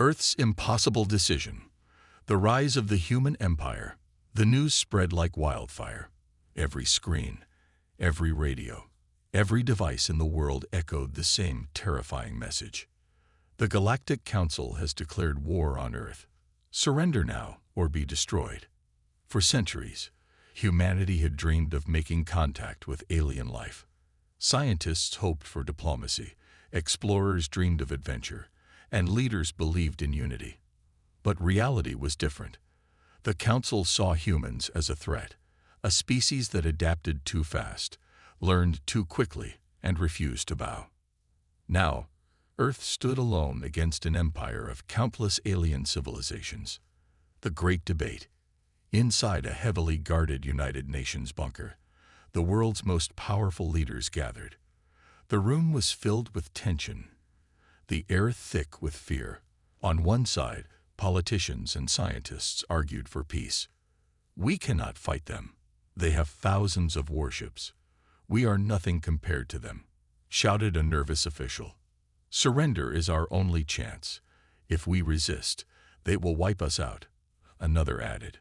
Earth's impossible decision. The rise of the human empire. The news spread like wildfire. Every screen, every radio, every device in the world echoed the same terrifying message. The Galactic Council has declared war on Earth. Surrender now or be destroyed. For centuries, humanity had dreamed of making contact with alien life. Scientists hoped for diplomacy, explorers dreamed of adventure, and leaders believed in unity. But reality was different. The Council saw humans as a threat, a species that adapted too fast, learned too quickly, and refused to bow. Now, Earth stood alone against an empire of countless alien civilizations. The Great Debate. Inside a heavily guarded United Nations bunker, the world's most powerful leaders gathered. The room was filled with tension, the air thick with fear. On one side, politicians and scientists argued for peace. "We cannot fight them. They have thousands of warships. We are nothing compared to them," shouted a nervous official. "Surrender is our only chance. If we resist, they will wipe us out," another added.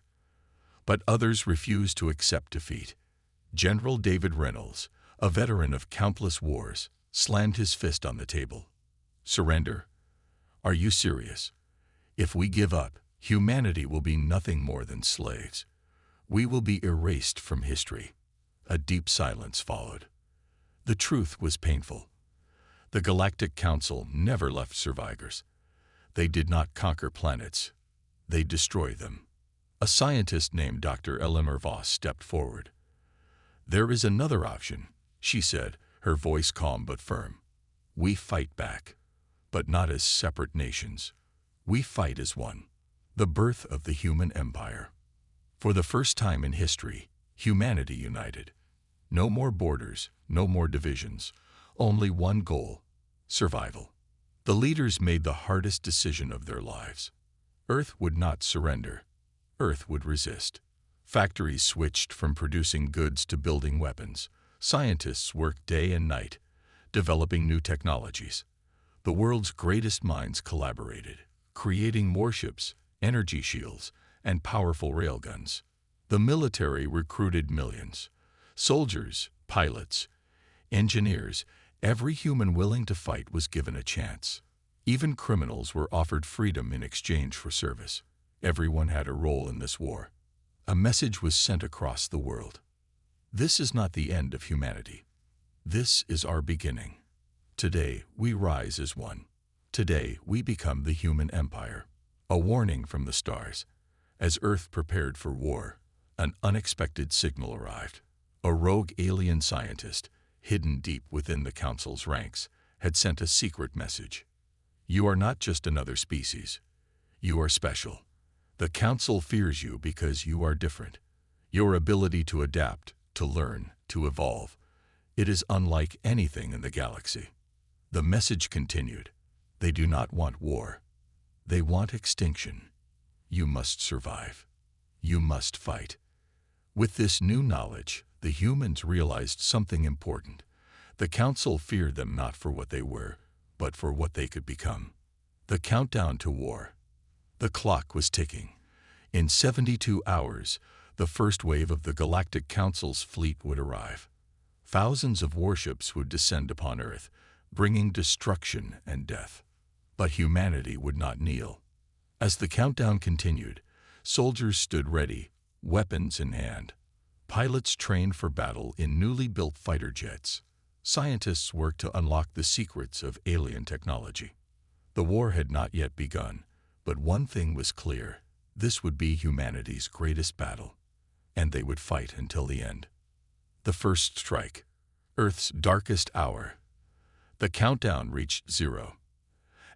But others refused to accept defeat. General David Reynolds, a veteran of countless wars, slammed his fist on the table. "Surrender? Are you serious? If we give up, humanity will be nothing more than slaves. We will be erased from history." A deep silence followed. The truth was painful. The Galactic Council never left survivors. They did not conquer planets. They destroyed them. A scientist named Dr. Eleanor Voss stepped forward. "There is another option," she said, her voice calm but firm. "We fight back, but not as separate nations. We fight as one." The birth of the human empire. For the first time in history, humanity united. No more borders, no more divisions, only one goal: survival. The leaders made the hardest decision of their lives. Earth would not surrender. Earth would resist. Factories switched from producing goods to building weapons. Scientists worked day and night, developing new technologies. The world's greatest minds collaborated, creating warships, energy shields, and powerful railguns. The military recruited millions. Soldiers, pilots, engineers, every human willing to fight was given a chance. Even criminals were offered freedom in exchange for service. Everyone had a role in this war. A message was sent across the world. This is not the end of humanity. This is our beginning. Today, we rise as one. Today, we become the human empire. A warning from the stars. As Earth prepared for war, an unexpected signal arrived. A rogue alien scientist, hidden deep within the Council's ranks, had sent a secret message. "You are not just another species. You are special. The Council fears you because you are different. Your ability to adapt, to learn, to evolve, it is unlike anything in the galaxy." The message continued. "They do not want war. They want extinction. You must survive. You must fight." With this new knowledge, the humans realized something important. The Council feared them not for what they were, but for what they could become. The countdown to war. The clock was ticking. In 72 hours, the first wave of the Galactic Council's fleet would arrive. Thousands of warships would descend upon Earth, bringing destruction and death. But humanity would not kneel. As the countdown continued, soldiers stood ready, weapons in hand. Pilots trained for battle in newly built fighter jets. Scientists worked to unlock the secrets of alien technology. The war had not yet begun, but one thing was clear: this would be humanity's greatest battle, and they would fight until the end. The first strike. Earth's darkest hour. The countdown reached 0.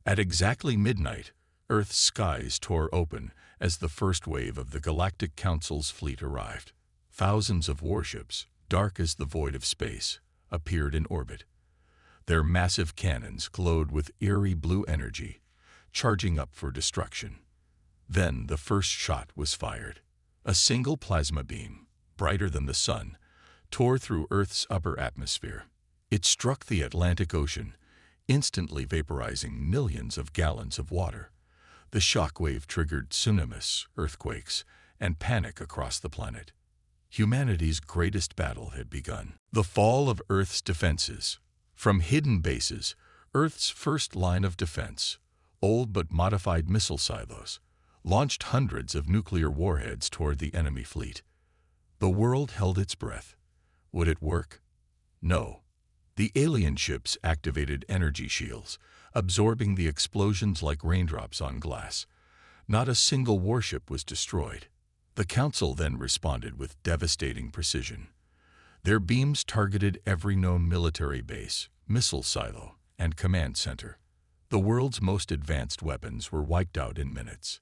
At exactly midnight, Earth's skies tore open as the first wave of the Galactic Council's fleet arrived. Thousands of warships, dark as the void of space, appeared in orbit. Their massive cannons glowed with eerie blue energy, charging up for destruction. Then the first shot was fired. A single plasma beam, brighter than the sun, tore through Earth's upper atmosphere. It struck the Atlantic Ocean, instantly vaporizing millions of gallons of water. The shockwave triggered tsunamis, earthquakes, and panic across the planet. Humanity's greatest battle had begun. The fall of Earth's defenses. From hidden bases, Earth's first line of defense, old but modified missile silos, launched hundreds of nuclear warheads toward the enemy fleet. The world held its breath. Would it work? No. The alien ships activated energy shields, absorbing the explosions like raindrops on glass. Not a single warship was destroyed. The Council then responded with devastating precision. Their beams targeted every known military base, missile silo, and command center. The world's most advanced weapons were wiped out in minutes.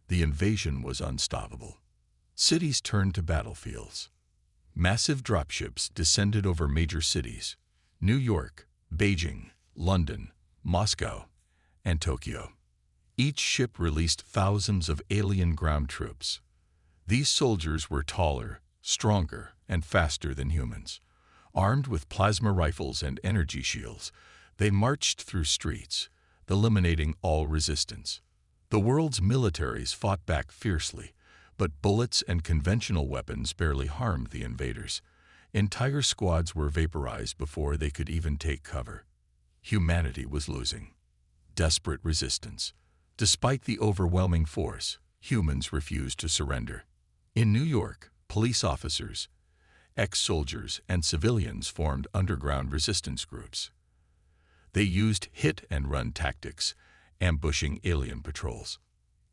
The invasion was unstoppable. Cities turned to battlefields. Massive dropships descended over major cities: New York, Beijing, London, Moscow, and Tokyo. Each ship released thousands of alien ground troops. These soldiers were taller, stronger, and faster than humans. Armed with plasma rifles and energy shields, they marched through streets, eliminating all resistance. The world's militaries fought back fiercely, but bullets and conventional weapons barely harmed the invaders. Entire squads were vaporized before they could even take cover. Humanity was losing. Desperate resistance. Despite the overwhelming force, humans refused to surrender. In New York, police officers, ex-soldiers, and civilians formed underground resistance groups. They used hit-and-run tactics, ambushing alien patrols.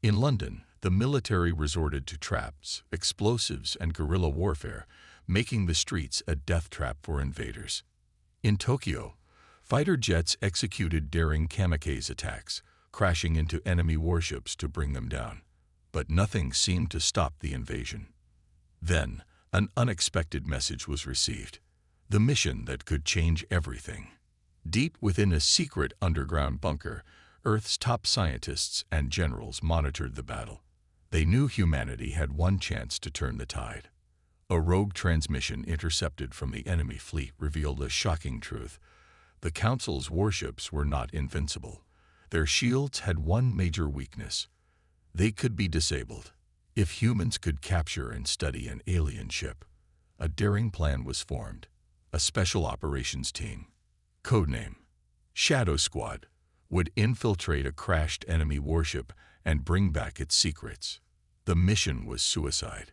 In London, the military resorted to traps, explosives, and guerrilla warfare, making the streets a death trap for invaders. In Tokyo, fighter jets executed daring kamikaze attacks, crashing into enemy warships to bring them down. But nothing seemed to stop the invasion. Then, an unexpected message was received. The mission that could change everything. Deep within a secret underground bunker, Earth's top scientists and generals monitored the battle. They knew humanity had one chance to turn the tide. A rogue transmission intercepted from the enemy fleet revealed a shocking truth. The Council's warships were not invincible. Their shields had one major weakness. They could be disabled. If humans could capture and study an alien ship, a daring plan was formed. A special operations team, codename Shadow Squad, would infiltrate a crashed enemy warship and bring back its secrets. The mission was suicide.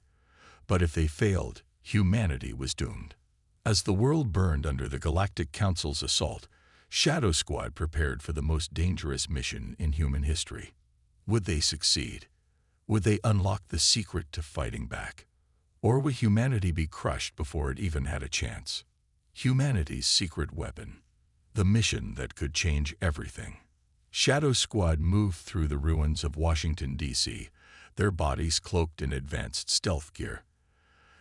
But if they failed, humanity was doomed. As the world burned under the Galactic Council's assault, Shadow Squad prepared for the most dangerous mission in human history. Would they succeed? Would they unlock the secret to fighting back? Or would humanity be crushed before it even had a chance? Humanity's secret weapon. The mission that could change everything. Shadow Squad moved through the ruins of Washington, D.C., their bodies cloaked in advanced stealth gear.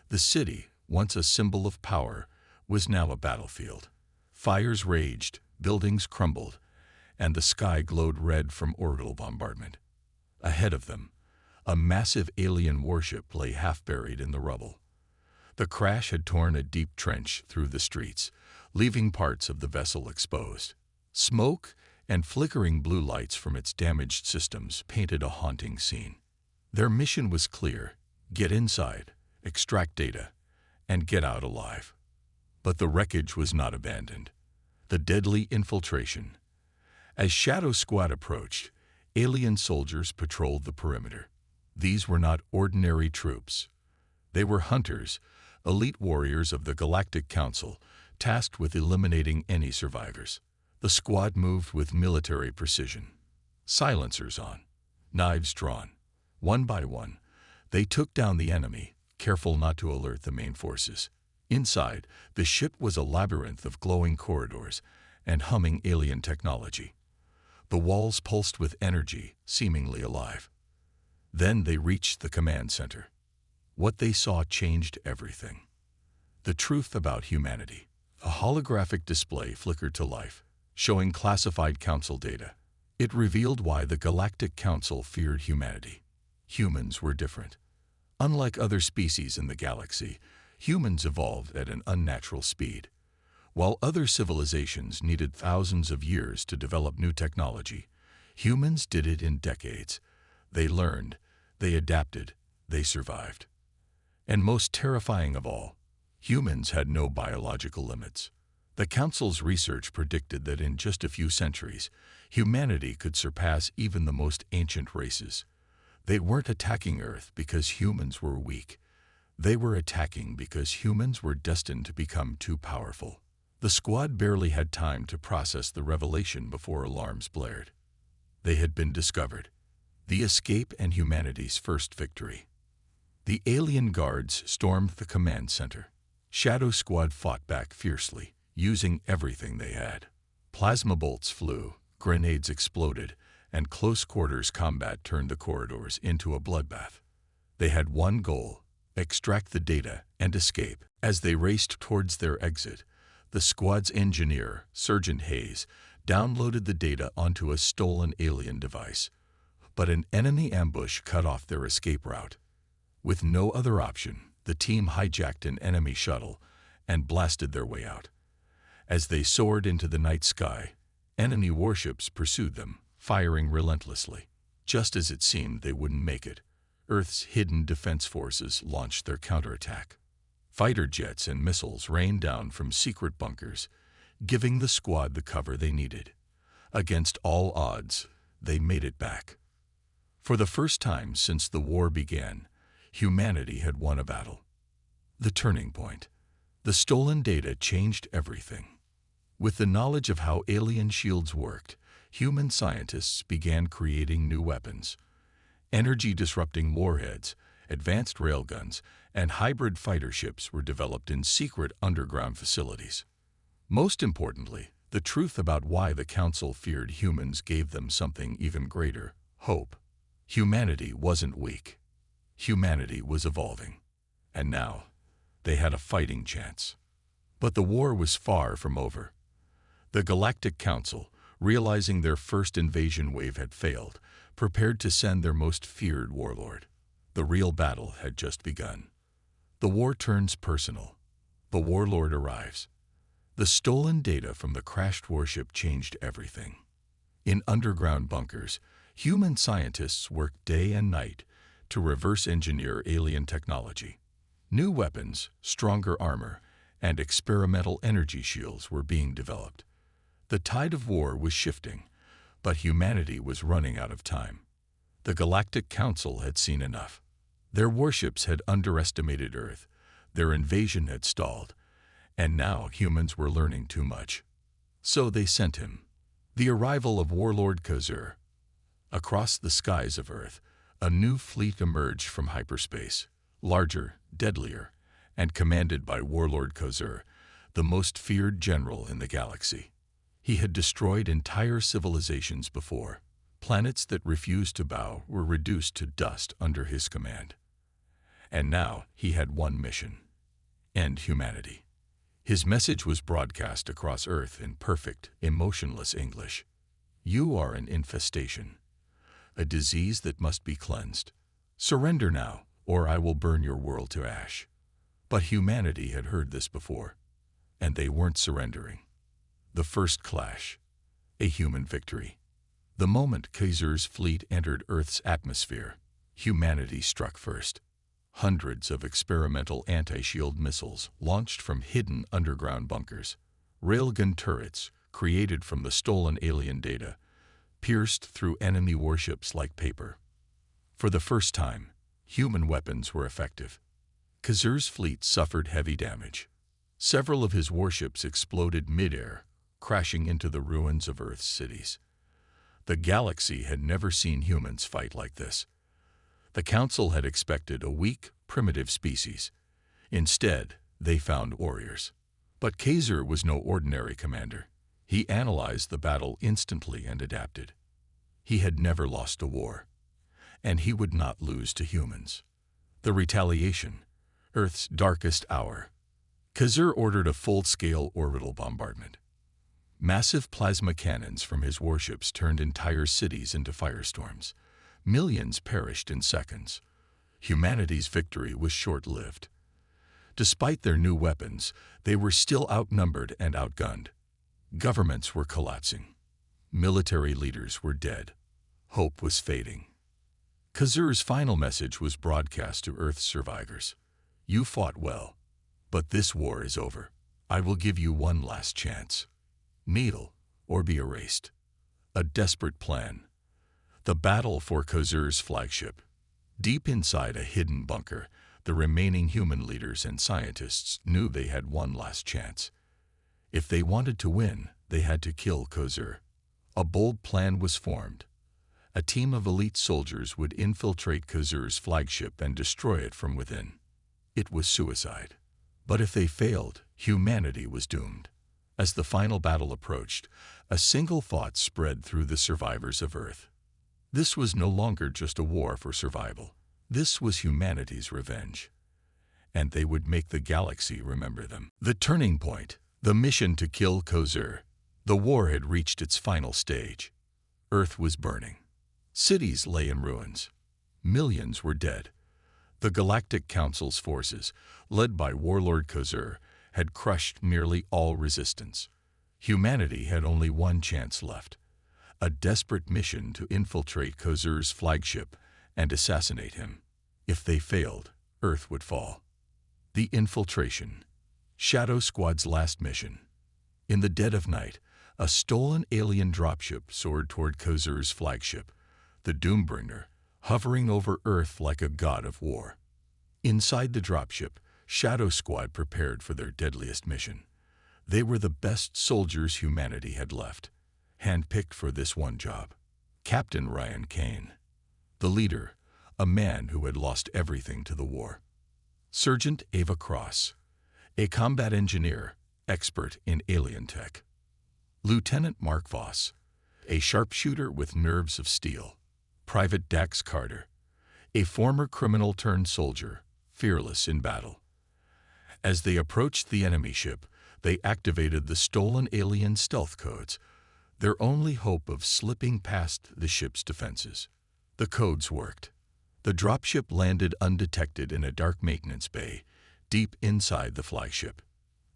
The city, once a symbol of power, was now a battlefield. Fires raged, buildings crumbled, and the sky glowed red from orbital bombardment. Ahead of them, a massive alien warship lay half-buried in the rubble. The crash had torn a deep trench through the streets, leaving parts of the vessel exposed. Smoke and flickering blue lights from its damaged systems painted a haunting scene. Their mission was clear: get inside, extract data, and get out alive. But the wreckage was not abandoned. The deadly infiltration. As Shadow Squad approached, alien soldiers patrolled the perimeter. These were not ordinary troops. They were hunters, elite warriors of the Galactic Council, tasked with eliminating any survivors. The squad moved with military precision. Silencers on, knives drawn. One by one, they took down the enemy, careful not to alert the main forces. Inside, the ship was a labyrinth of glowing corridors and humming alien technology. The walls pulsed with energy, seemingly alive. Then they reached the command center. What they saw changed everything. The truth about humanity. A holographic display flickered to life, showing classified council data. It revealed why the Galactic Council feared humanity. Humans were different. Unlike other species in the galaxy, humans evolved at an unnatural speed. While other civilizations needed thousands of years to develop new technology, humans did it in decades. They learned, they adapted, they survived. And most terrifying of all, humans had no biological limits. The Council's research predicted that in just a few centuries, humanity could surpass even the most ancient races. They weren't attacking Earth because humans were weak. They were attacking because humans were destined to become too powerful. The squad barely had time to process the revelation before alarms blared. They had been discovered. The escape and humanity's first victory. The alien guards stormed the command center. Shadow Squad fought back fiercely, using everything they had. Plasma bolts flew, grenades exploded, and close-quarters combat turned the corridors into a bloodbath. They had one goal: extract the data and escape. As they raced towards their exit, the squad's engineer, Sergeant Hayes, downloaded the data onto a stolen alien device. But an enemy ambush cut off their escape route. With no other option, the team hijacked an enemy shuttle and blasted their way out. As they soared into the night sky, enemy warships pursued them, firing relentlessly. Just as it seemed they wouldn't make it, Earth's hidden defense forces launched their counterattack. Fighter jets and missiles rained down from secret bunkers, giving the squad the cover they needed. Against all odds, they made it back. For the first time since the war began, humanity had won a battle. The turning point. The stolen data changed everything. With the knowledge of how alien shields worked, human scientists began creating new weapons. Energy-disrupting warheads, advanced railguns, and hybrid fighter ships were developed in secret underground facilities. Most importantly, the truth about why the Council feared humans gave them something even greater: hope. Humanity wasn't weak. Humanity was evolving. And now, they had a fighting chance. But the war was far from over. The Galactic Council, realizing their first invasion wave had failed, prepared to send their most feared warlord. The real battle had just begun. The war turns personal. The warlord arrives. The stolen data from the crashed warship changed everything. In underground bunkers, human scientists worked day and night to reverse engineer alien technology. New weapons, stronger armor, and experimental energy shields were being developed. The tide of war was shifting, but humanity was running out of time. The Galactic Council had seen enough. Their warships had underestimated Earth, their invasion had stalled, and now humans were learning too much. So they sent him. The arrival of Warlord Khazur. Across the skies of Earth, a new fleet emerged from hyperspace, larger, deadlier, and commanded by Warlord Khazur, the most feared general in the galaxy. He had destroyed entire civilizations before. Planets that refused to bow were reduced to dust under his command. And now he had one mission: end humanity. His message was broadcast across Earth in perfect, emotionless English. You are an infestation, a disease that must be cleansed. Surrender now, or I will burn your world to ash. But humanity had heard this before, and they weren't surrendering. The first clash, a human victory. The moment Khazur's fleet entered Earth's atmosphere, humanity struck first. Hundreds of experimental anti-shield missiles launched from hidden underground bunkers. Railgun turrets, created from the stolen alien data, pierced through enemy warships like paper. For the first time, human weapons were effective. Khazur's fleet suffered heavy damage. Several of his warships exploded mid-air, crashing into the ruins of Earth's cities. The galaxy had never seen humans fight like this. The Council had expected a weak, primitive species. Instead, they found warriors. But Khazur was no ordinary commander. He analyzed the battle instantly and adapted. He had never lost a war, and he would not lose to humans. The retaliation, Earth's darkest hour. Khazur ordered a full-scale orbital bombardment. Massive plasma cannons from his warships turned entire cities into firestorms. Millions perished in seconds. Humanity's victory was short-lived. Despite their new weapons, they were still outnumbered and outgunned. Governments were collapsing. Military leaders were dead. Hope was fading. Khazur's final message was broadcast to Earth's survivors. You fought well, but this war is over. I will give you one last chance. Kneel or be erased. A desperate plan. The battle for Khazur's flagship. Deep inside a hidden bunker, the remaining human leaders and scientists knew they had one last chance. If they wanted to win, they had to kill Khazur. A bold plan was formed. A team of elite soldiers would infiltrate Khazur's flagship and destroy it from within. It was suicide. But if they failed, humanity was doomed. As the final battle approached, a single thought spread through the survivors of Earth. This was no longer just a war for survival. This was humanity's revenge. And they would make the galaxy remember them. The turning point, the mission to kill Khazur. The war had reached its final stage. Earth was burning. Cities lay in ruins. Millions were dead. The Galactic Council's forces, led by warlord Khazur, had crushed nearly all resistance. Humanity had only one chance left. A desperate mission to infiltrate Khazur's flagship and assassinate him. If they failed, Earth would fall. The infiltration. Shadow Squad's last mission. In the dead of night, a stolen alien dropship soared toward Khazur's flagship, the Doombringer, hovering over Earth like a god of war. Inside the dropship, Shadow Squad prepared for their deadliest mission. They were the best soldiers humanity had left, handpicked for this one job. Captain Ryan Kane. The leader, a man who had lost everything to the war. Sergeant Ava Cross, a combat engineer, expert in alien tech. Lieutenant Mark Voss, a sharpshooter with nerves of steel. Private Dax Carter, a former criminal-turned-soldier, fearless in battle. As they approached the enemy ship, they activated the stolen alien stealth codes, their only hope of slipping past the ship's defenses. The codes worked. The dropship landed undetected in a dark maintenance bay, deep inside the flagship.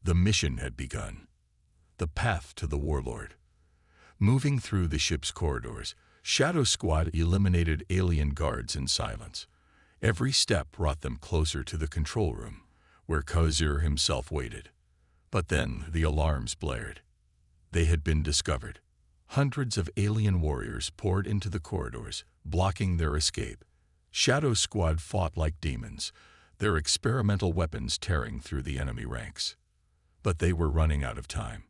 The mission had begun. The path to the warlord. Moving through the ship's corridors, Shadow Squad eliminated alien guards in silence. Every step brought them closer to the control room, where Khazur himself waited. But then the alarms blared. They had been discovered. Hundreds of alien warriors poured into the corridors, blocking their escape. Shadow Squad fought like demons, their experimental weapons tearing through the enemy ranks. But they were running out of time.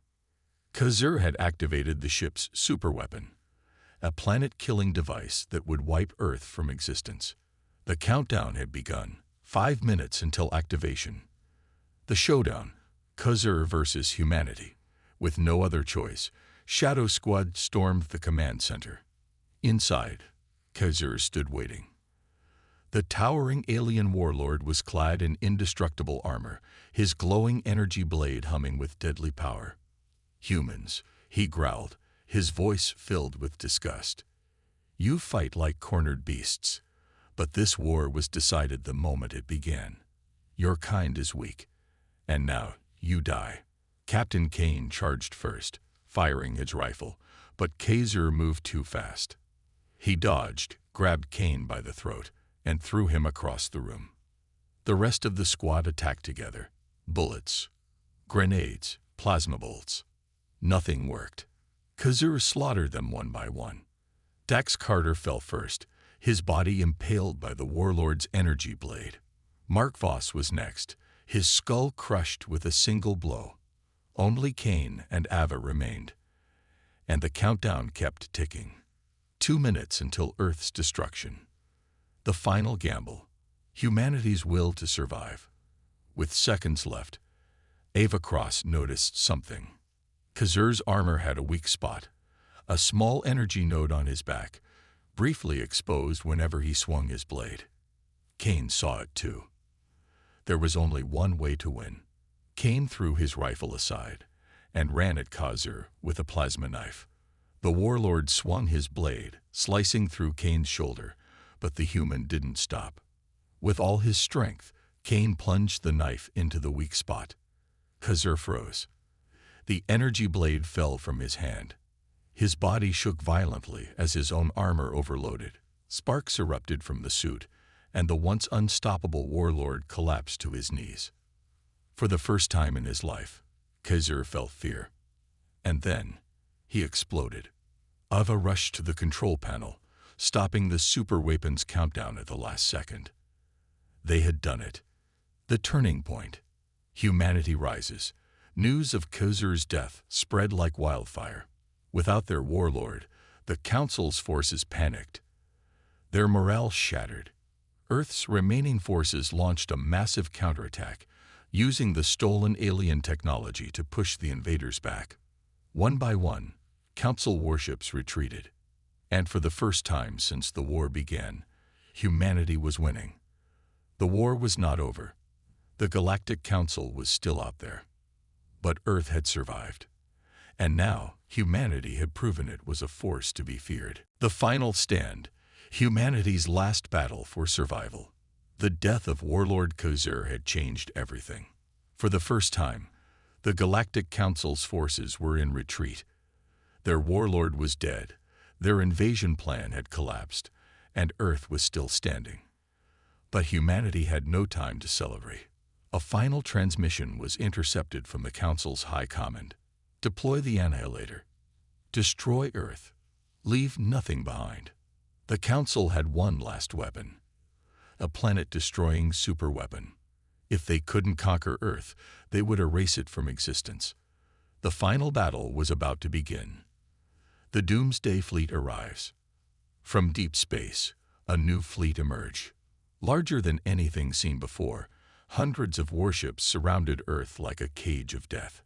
Khazur had activated the ship's superweapon, a planet-killing device that would wipe Earth from existence. The countdown had begun, 5 minutes until activation. The showdown, Khazur versus humanity. With no other choice, Shadow Squad stormed the command center. Inside, Khazur stood waiting. The towering alien warlord was clad in indestructible armor, his glowing energy blade humming with deadly power. Humans, he growled, his voice filled with disgust. You fight like cornered beasts, but this war was decided the moment it began. Your kind is weak, and now you die. Captain Kane charged first, firing his rifle, but Khazur moved too fast. He dodged, grabbed Kane by the throat, and threw him across the room. The rest of the squad attacked together. Bullets, grenades, plasma bolts. Nothing worked. Khazur slaughtered them one by one. Dax Carter fell first, his body impaled by the warlord's energy blade. Mark Voss was next, his skull crushed with a single blow. Only Kane and Ava remained. And the countdown kept ticking. 2 minutes until Earth's destruction. The final gamble. Humanity's will to survive. With seconds left, Ava Cross noticed something. Khazur's armor had a weak spot, a small energy node on his back, briefly exposed whenever he swung his blade. Kane saw it too. There was only one way to win. Kane threw his rifle aside and ran at Khazur with a plasma knife. The warlord swung his blade, slicing through Kane's shoulder, but the human didn't stop. With all his strength, Kane plunged the knife into the weak spot. Khazur froze. The energy blade fell from his hand. His body shook violently as his own armor overloaded. Sparks erupted from the suit, and the once unstoppable warlord collapsed to his knees. For the first time in his life, Khazur felt fear. And then, he exploded. Ava rushed to the control panel, stopping the super weapons countdown at the last second. They had done it. The turning point. Humanity rises. News of Khazur's death spread like wildfire. Without their warlord, the Council's forces panicked. Their morale shattered. Earth's remaining forces launched a massive counterattack, using the stolen alien technology to push the invaders back. One by one, Council warships retreated. And for the first time since the war began, humanity was winning. The war was not over. The Galactic Council was still out there. But Earth had survived. And now, humanity had proven it was a force to be feared. The final stand, humanity's last battle for survival. The death of Warlord Khazur had changed everything. For the first time, the Galactic Council's forces were in retreat. Their warlord was dead, their invasion plan had collapsed, and Earth was still standing. But humanity had no time to celebrate. A final transmission was intercepted from the Council's High Command. Deploy the Annihilator. Destroy Earth. Leave nothing behind. The Council had one last weapon. A planet-destroying superweapon. If they couldn't conquer Earth, they would erase it from existence. The final battle was about to begin. The Doomsday Fleet arrives. From deep space, a new fleet emerged. Larger than anything seen before, hundreds of warships surrounded Earth like a cage of death.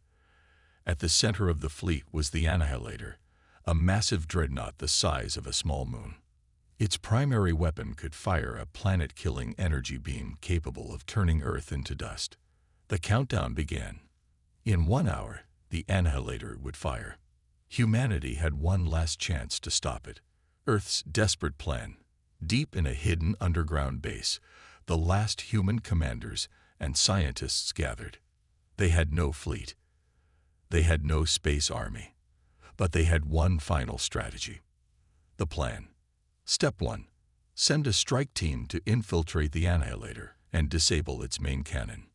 At the center of the fleet was the Annihilator, a massive dreadnought the size of a small moon. Its primary weapon could fire a planet-killing energy beam capable of turning Earth into dust. The countdown began. In 1 hour, the Annihilator would fire. Humanity had one last chance to stop it. Earth's desperate plan. Deep in a hidden underground base, the last human commanders and scientists gathered. They had no fleet. They had no space army. But they had one final strategy. The plan. Step 1. Send a strike team to infiltrate the Annihilator and disable its main cannon.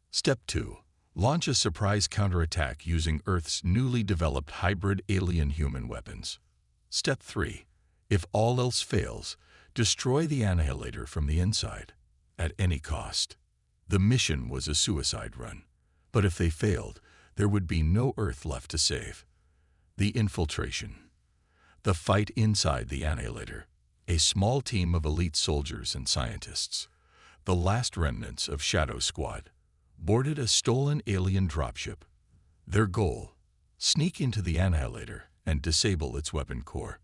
Step 2. Launch a surprise counterattack using Earth's newly developed hybrid alien-human weapons. Step 3. If all else fails, destroy the Annihilator from the inside, at any cost. The mission was a suicide run, but if they failed, there would be no Earth left to save. The infiltration. The fight inside the Annihilator. A small team of elite soldiers and scientists, the last remnants of Shadow Squad, boarded a stolen alien dropship. Their goal: sneak into the Annihilator and disable its weapon core.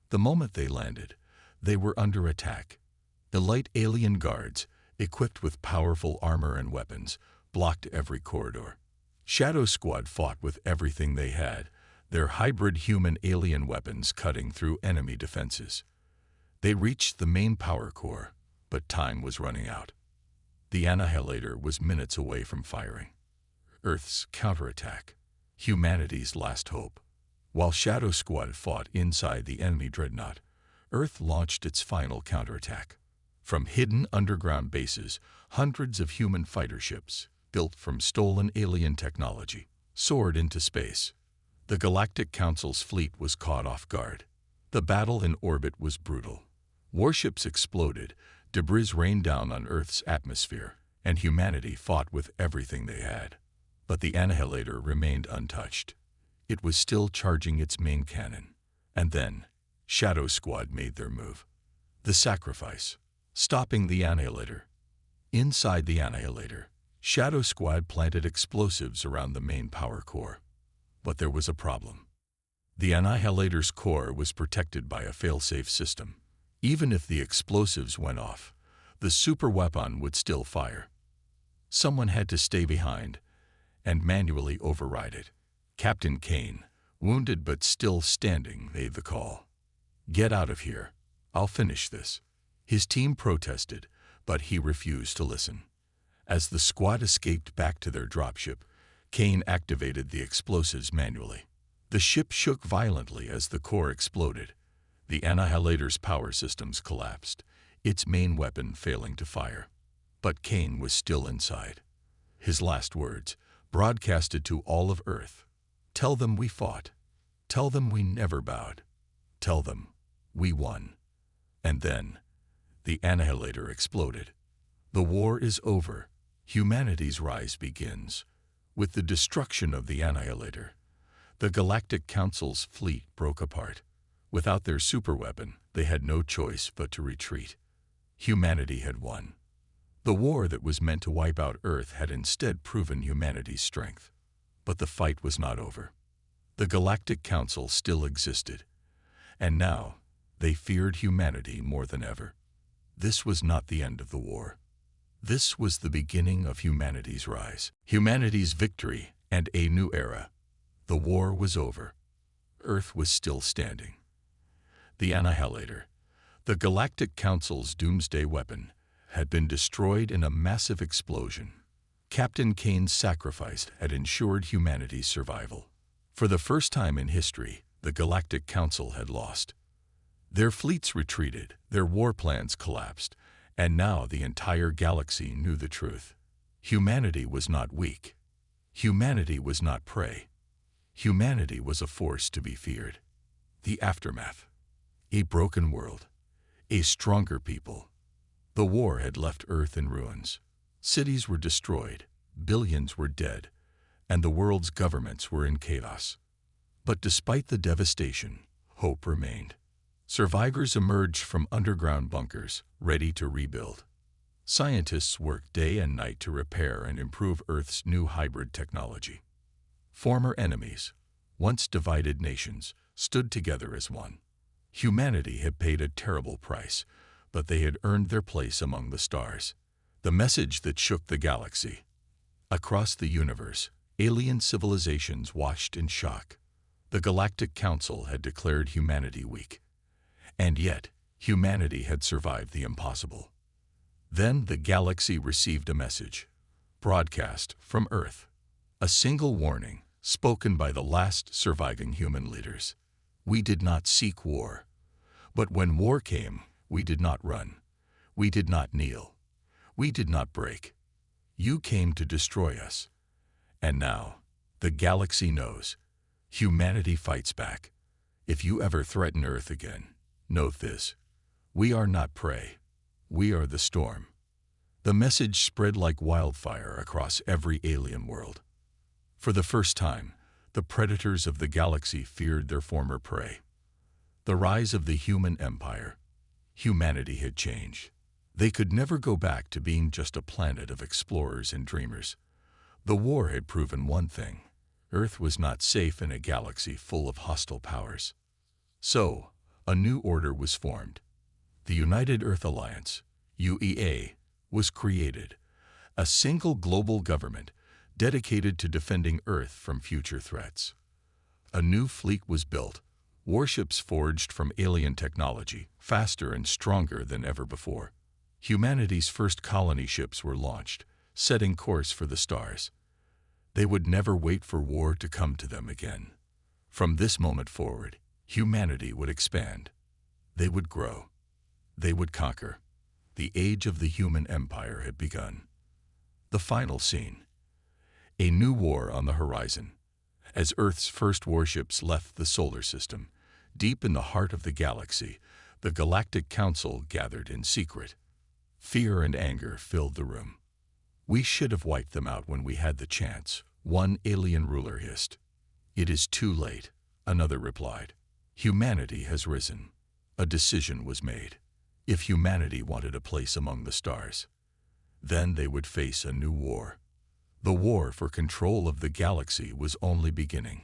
The moment they landed, they were under attack. Elite alien guards, equipped with powerful armor and weapons, blocked every corridor. Shadow Squad fought with everything they had, their hybrid human-alien weapons cutting through enemy defenses. They reached the main power core, but time was running out. The Annihilator was minutes away from firing. Earth's counterattack, humanity's last hope. While Shadow Squad fought inside the enemy dreadnought, Earth launched its final counterattack. From hidden underground bases, hundreds of human fighter ships, built from stolen alien technology, soared into space. The Galactic Council's fleet was caught off guard. The battle in orbit was brutal. Warships exploded, debris rained down on Earth's atmosphere, and humanity fought with everything they had. But the Annihilator remained untouched. It was still charging its main cannon. And then, Shadow Squad made their move. The sacrifice. Stopping the Annihilator. Inside the Annihilator, Shadow Squad planted explosives around the main power core. But there was a problem. The Annihilator's core was protected by a failsafe system. Even if the explosives went off, the superweapon would still fire. Someone had to stay behind and manually override it. Captain Kane, wounded but still standing, made the call. "Get out of here. I'll finish this." His team protested, but he refused to listen. As the squad escaped back to their dropship, Kane activated the explosives manually. The ship shook violently as the core exploded. The Annihilator's power systems collapsed, its main weapon failing to fire. But Kane was still inside. His last words, broadcasted to all of Earth: "Tell them we fought. Tell them we never bowed. Tell them we won." And then, the Annihilator exploded. The war is over. Humanity's rise begins. With the destruction of the Annihilator, the Galactic Council's fleet broke apart. Without their superweapon, they had no choice but to retreat. Humanity had won. The war that was meant to wipe out Earth had instead proven humanity's strength. But the fight was not over. The Galactic Council still existed, and now they feared humanity more than ever. This was not the end of the war. This was the beginning of humanity's rise, humanity's victory, and a new era. The war was over. Earth was still standing. The Annihilator, the Galactic Council's doomsday weapon, had been destroyed in a massive explosion. Captain Kane's sacrifice had ensured humanity's survival. For the first time in history, the Galactic Council had lost. Their fleets retreated, their war plans collapsed, and now the entire galaxy knew the truth. Humanity was not weak. Humanity was not prey. Humanity was a force to be feared. The aftermath. A broken world. A stronger people. The war had left Earth in ruins. Cities were destroyed, billions were dead, and the world's governments were in chaos. But despite the devastation, hope remained. Survivors emerged from underground bunkers, ready to rebuild. Scientists worked day and night to repair and improve Earth's new hybrid technology. Former enemies, once divided nations, stood together as one. Humanity had paid a terrible price, but they had earned their place among the stars. The message that shook the galaxy. Across the universe, alien civilizations watched in shock. The Galactic Council had declared humanity weak. And yet, humanity had survived the impossible. Then the galaxy received a message, broadcast from Earth. A single warning, spoken by the last surviving human leaders. We did not seek war. But when war came, we did not run. We did not kneel. We did not break. You came to destroy us. And now, the galaxy knows. Humanity fights back. If you ever threaten Earth again, note this: we are not prey. We are the storm. The message spread like wildfire across every alien world. For the first time, the predators of the galaxy feared their former prey. The rise of the human empire. Humanity had changed. They could never go back to being just a planet of explorers and dreamers. The war had proven one thing: Earth was not safe in a galaxy full of hostile powers. So, a new order was formed. The United Earth Alliance, UEA, was created, a single global government dedicated to defending Earth from future threats. A new fleet was built, warships forged from alien technology, faster and stronger than ever before. Humanity's first colony ships were launched, setting course for the stars. They would never wait for war to come to them again. From this moment forward, humanity would expand. They would grow. They would conquer. The age of the human empire had begun. The final scene. A new war on the horizon. As Earth's first warships left the solar system, deep in the heart of the galaxy, the Galactic Council gathered in secret. Fear and anger filled the room. We should have wiped them out when we had the chance, one alien ruler hissed. It is too late, another replied. Humanity has risen. A decision was made. If humanity wanted a place among the stars, then they would face a new war. The war for control of the galaxy was only beginning.